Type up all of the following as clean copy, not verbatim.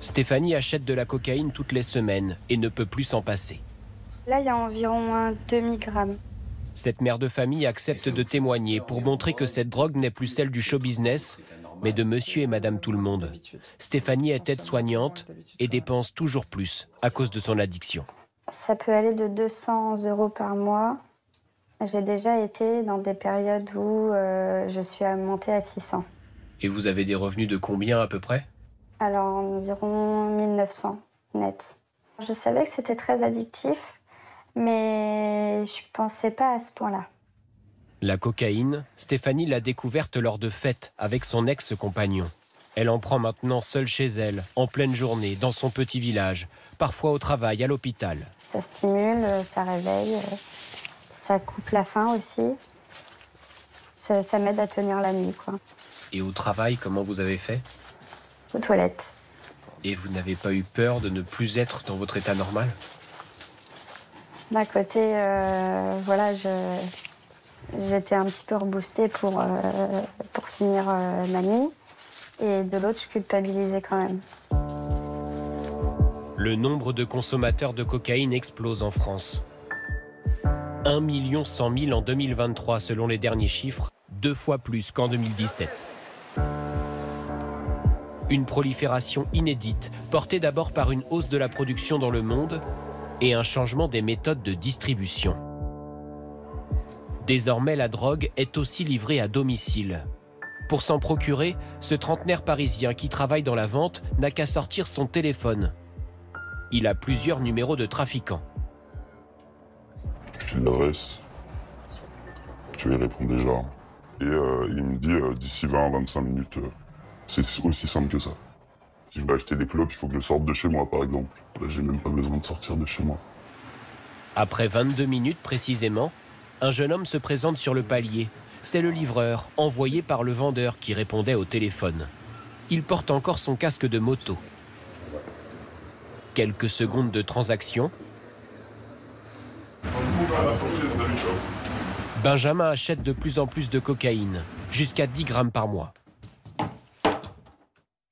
Stéphanie achète de la cocaïne toutes les semaines et ne peut plus s'en passer. Là, il y a environ un demi-gramme. Cette mère de famille accepte de témoigner pour montrer que cette drogue n'est plus celle du show business, mais de monsieur et madame tout le monde. Stéphanie est aide-soignante et dépense toujours plus à cause de son addiction. Ça peut aller de 200 € par mois. J'ai déjà été dans des périodes où je suis montée à 600. Et vous avez des revenus de combien à peu près? Alors environ 1900 net. Je savais que c'était très addictif, mais je pensais pas à ce point-là. La cocaïne, Stéphanie l'a découverte lors de fêtes avec son ex-compagnon. Elle en prend maintenant seule chez elle, en pleine journée, dans son petit village, parfois au travail, à l'hôpital. Ça stimule, ça réveille, ça coupe la faim aussi. Ça m'aide à tenir la nuit, quoi. Et au travail, comment vous avez fait? Aux toilettes. Et vous n'avez pas eu peur de ne plus être dans votre état normal? D'un côté, voilà, j'étais un petit peu reboostée pour finir ma nuit. Et de l'autre, je culpabilisais quand même. Le nombre de consommateurs de cocaïne explose en France. 1 100 000 en 2023 selon les derniers chiffres, 2 fois plus qu'en 2017. Une prolifération inédite, portée d'abord par une hausse de la production dans le monde et un changement des méthodes de distribution. Désormais, la drogue est aussi livrée à domicile. Pour s'en procurer, ce trentenaire parisien qui travaille dans la vente n'a qu'à sortir son téléphone. Il a plusieurs numéros de trafiquants. Je file l'adresse, je vais y répondre déjà. Et il me dit d'ici 20 à 25 minutes, c'est aussi simple que ça. Si je vais acheter des clopes, il faut que je sorte de chez moi par exemple. Là, j'ai même pas besoin de sortir de chez moi. Après 22 minutes précisément, un jeune homme se présente sur le palier. C'est le livreur, envoyé par le vendeur qui répondait au téléphone. Il porte encore son casque de moto. Quelques secondes de transaction. Benjamin achète de plus en plus de cocaïne, jusqu'à 10 grammes par mois.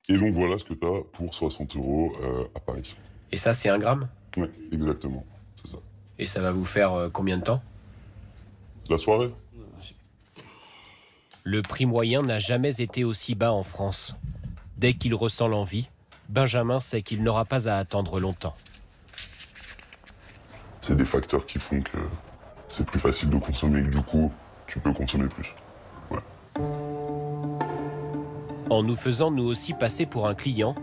Et donc voilà ce que tu as pour 60 € à Paris. Et ça, c'est 1 gramme? Oui, exactement, c'est ça. Et ça va vous faire combien de temps? La soirée? Le prix moyen n'a jamais été aussi bas en France. Dès qu'il ressent l'envie, Benjamin sait qu'il n'aura pas à attendre longtemps. C'est des facteurs qui font que c'est plus facile de consommer et que du coup, tu peux consommer plus. Ouais. En nous faisant nous aussi passer pour un client,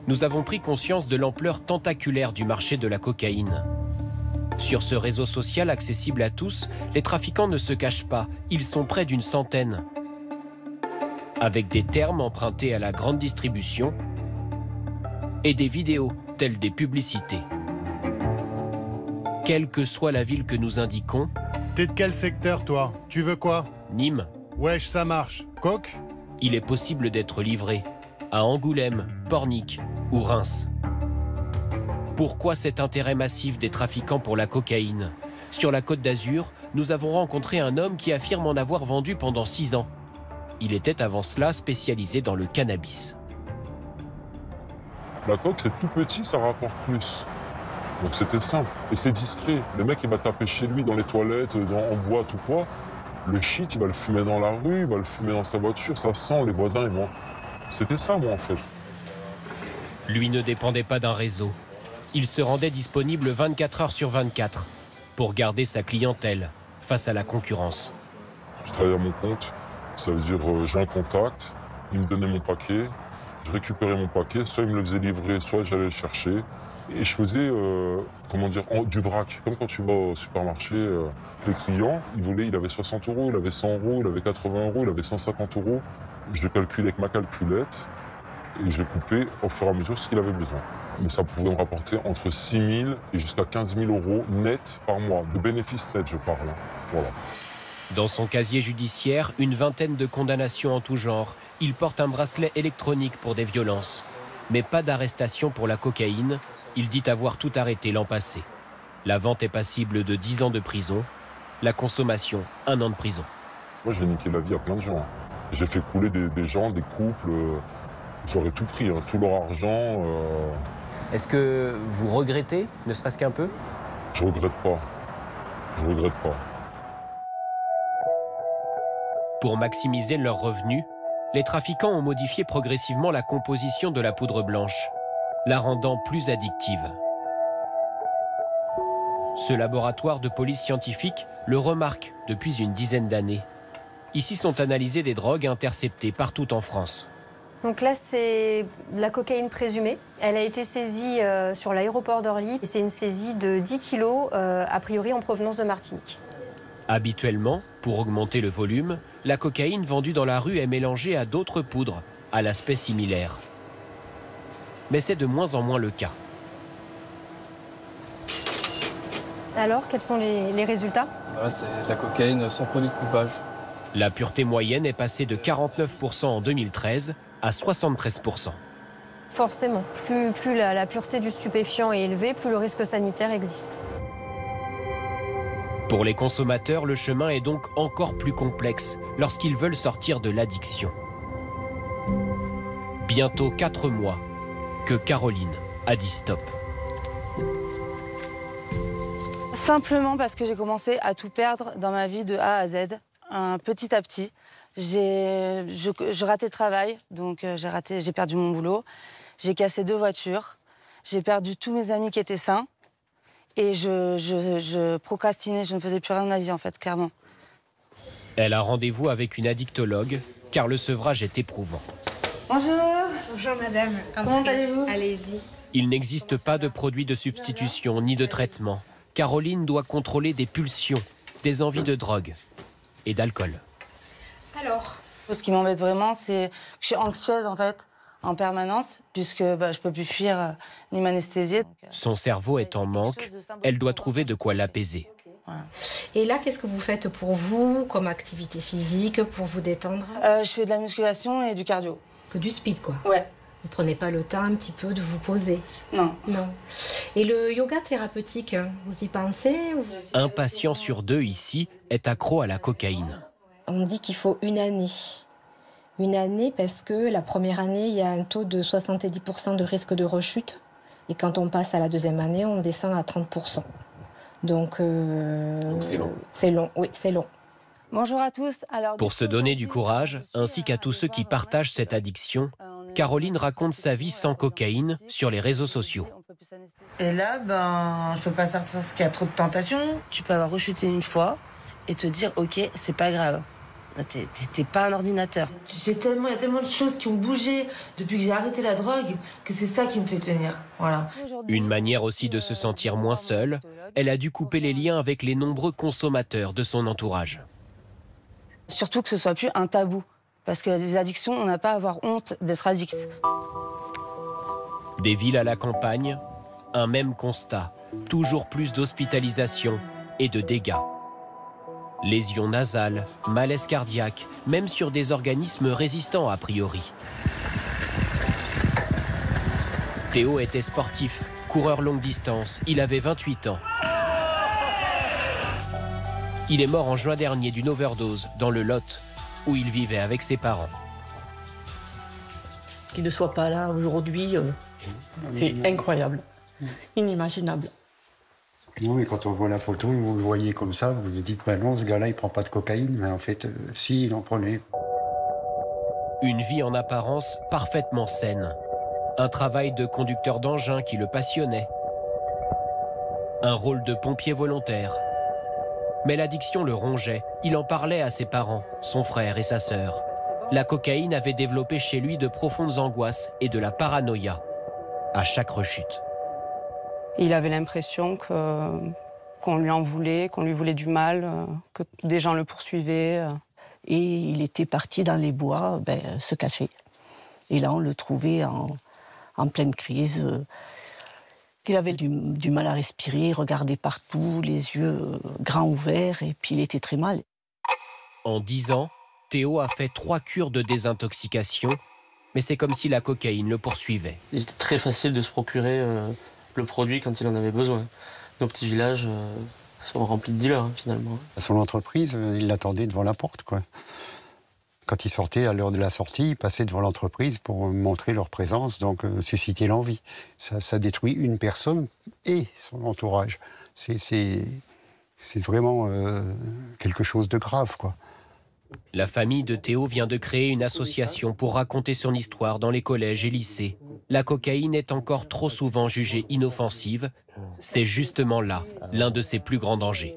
nous avons pris conscience de l'ampleur tentaculaire du marché de la cocaïne. Sur ce réseau social accessible à tous, les trafiquants ne se cachent pas, ils sont près d'une centaine. Avec des termes empruntés à la grande distribution et des vidéos telles des publicités. Quelle que soit la ville que nous indiquons, T'es de quel secteur, toi? Tu veux quoi? Nîmes, Wesh, ça marche. Coq? il est possible d'être livré à Angoulême, Pornic ou Reims. Pourquoi cet intérêt massif des trafiquants pour la cocaïne? Sur la Côte d'Azur, nous avons rencontré un homme qui affirme en avoir vendu pendant 6 ans. Il était avant cela spécialisé dans le cannabis. La coque, c'est tout petit, ça rapporte plus. Donc c'était simple. Et c'est discret. Le mec, il va taper chez lui, dans les toilettes, en boîte ou quoi. Le shit, il va le fumer dans la rue, il va le fumer dans sa voiture. Ça sent, les voisins, ils vont... C'était ça, moi, en fait. Lui ne dépendait pas d'un réseau. Il se rendait disponible 24 heures sur 24 pour garder sa clientèle face à la concurrence. Je travaillais à mon compte. Ça veut dire, j'ai un contact, il me donnait mon paquet, je récupérais mon paquet, soit il me le faisait livrer, soit j'allais le chercher. Et je faisais, du vrac. Comme quand tu vas au supermarché, les clients, il avait 60 €, il avait 100 €, il avait 80 €, il avait 150 €. Je calculais avec ma calculette et j'ai coupé au fur et à mesure ce qu'il avait besoin. Mais ça pouvait me rapporter entre 6 000 et jusqu'à 15 000 € net par mois. De bénéfices nets, je parle. Voilà. Dans son casier judiciaire, une vingtaine de condamnations en tout genre. Il porte un bracelet électronique pour des violences. Mais pas d'arrestation pour la cocaïne. Il dit avoir tout arrêté l'an passé. La vente est passible de 10 ans de prison. La consommation, 1 an de prison. Moi, j'ai niqué la vie à plein de gens. J'ai fait couler des gens, des couples. J'aurais tout pris, hein, tout leur argent. Est-ce que vous regrettez, ne serait-ce qu'un peu? Je regrette pas. Je regrette pas. Pour maximiser leurs revenus, les trafiquants ont modifié progressivement la composition de la poudre blanche, la rendant plus addictive. Ce laboratoire de police scientifique le remarque depuis une dizaine d'années. Ici sont analysées des drogues interceptées partout en France. Donc là, c'est de la cocaïne présumée. Elle a été saisie sur l'aéroport d'Orly. C'est une saisie de 10 kilos, a priori en provenance de Martinique. Habituellement, pour augmenter le volume, la cocaïne vendue dans la rue est mélangée à d'autres poudres, à l'aspect similaire. Mais c'est de moins en moins le cas. Alors, quels sont les résultats? C'est de la cocaïne sans produit de coupage. La pureté moyenne est passée de 49% en 2013 à 73%. Forcément, plus la pureté du stupéfiant est élevée, plus le risque sanitaire existe. Pour les consommateurs, le chemin est donc encore plus complexe lorsqu'ils veulent sortir de l'addiction. Bientôt 4 mois que Caroline a dit stop. Simplement parce que j'ai commencé à tout perdre dans ma vie de A à Z, petit à petit. Je ratais le travail, donc j'ai perdu mon boulot. J'ai cassé 2 voitures. J'ai perdu tous mes amis qui étaient sains. Et je procrastinais, je ne faisais plus rien de ma vie, en fait, clairement. Elle a rendez-vous avec une addictologue, car le sevrage est éprouvant. Bonjour. Bonjour madame. Comment allez-vous? Allez-y. Il n'existe pas de produit de substitution ni de traitement. Caroline doit contrôler des pulsions, des envies de drogue et d'alcool. Alors? Ce qui m'embête vraiment, c'est que je suis anxieuse, en fait, en permanence, puisque je ne peux plus fuir ni m'anesthésier. Son cerveau est en manque, elle doit trouver de quoi l'apaiser. Voilà. Et là, qu'est-ce que vous faites pour vous, comme activité physique, pour vous détendre? Je fais de la musculation et du cardio. Que du speed, quoi. Ouais. Vous prenez pas le temps un petit peu de vous poser? Non. Non. Et le yoga thérapeutique, vous y pensez? Un patient sur 2 ici est accro à la cocaïne. On dit qu'il faut une année. Une année parce que la première année, il y a un taux de 70% de risque de rechute. Et quand on passe à la deuxième année, on descend à 30%. Donc c'est long. C'est long, oui, c'est long. Bonjour à tous. Alors, Pour se donner du courage, ainsi qu'à tous ceux qui partagent cette addiction, Caroline raconte sa vie sans cocaïne sur les réseaux sociaux. Et là, je peux pas sortir parce qu'il y a trop de tentations. Tu peux avoir rechuté une fois et te dire, ok, c'est pas grave. T'es pas un ordinateur. Il y a tellement de choses qui ont bougé depuis que j'ai arrêté la drogue que c'est ça qui me fait tenir. Voilà. Une manière aussi de se sentir moins seule, elle a dû couper les liens avec les nombreux consommateurs de son entourage. Surtout que ce soit plus un tabou. Parce que les addictions, on n'a pas à avoir honte d'être addict. Des villes à la campagne, un même constat, toujours plus d'hospitalisations et de dégâts. Lésions nasales, malaise cardiaque, même sur des organismes résistants a priori. Théo était sportif, coureur longue distance, il avait 28 ans. Il est mort en juin dernier d'une overdose dans le Lot, où il vivait avec ses parents. Qu'il ne soit pas là aujourd'hui, c'est incroyable, inimaginable. Non, mais quand on voit la photo, vous le voyez comme ça, vous vous dites, non, ce gars-là, il prend pas de cocaïne, mais en fait, si, il en prenait. Une vie en apparence parfaitement saine. Un travail de conducteur d'engin qui le passionnait. Un rôle de pompier volontaire. Mais l'addiction le rongeait. Il en parlait à ses parents, son frère et sa sœur. La cocaïne avait développé chez lui de profondes angoisses et de la paranoïa à chaque rechute. Il avait l'impression qu'on lui en voulait, qu'on lui voulait du mal, que des gens le poursuivaient. Et il était parti dans les bois se cacher. Et là, on le trouvait en pleine crise. Il avait du mal à respirer, il regardait partout, les yeux grands ouverts, et puis il était très mal. En 10 ans, Théo a fait 3 cures de désintoxication, mais c'est comme si la cocaïne le poursuivait. Il était très facile de se procurer le produit quand il en avait besoin. Nos petits villages sont remplis de dealers, finalement. Son entreprise, il l'attendait devant la porte, quoi. Quand ils sortaient à l'heure de la sortie, ils passaient devant l'entreprise pour montrer leur présence, donc susciter l'envie. Ça détruit une personne et son entourage. C'est vraiment quelque chose de grave, quoi. La famille de Théo vient de créer une association pour raconter son histoire dans les collèges et lycées. La cocaïne est encore trop souvent jugée inoffensive. C'est justement là l'un de ses plus grands dangers.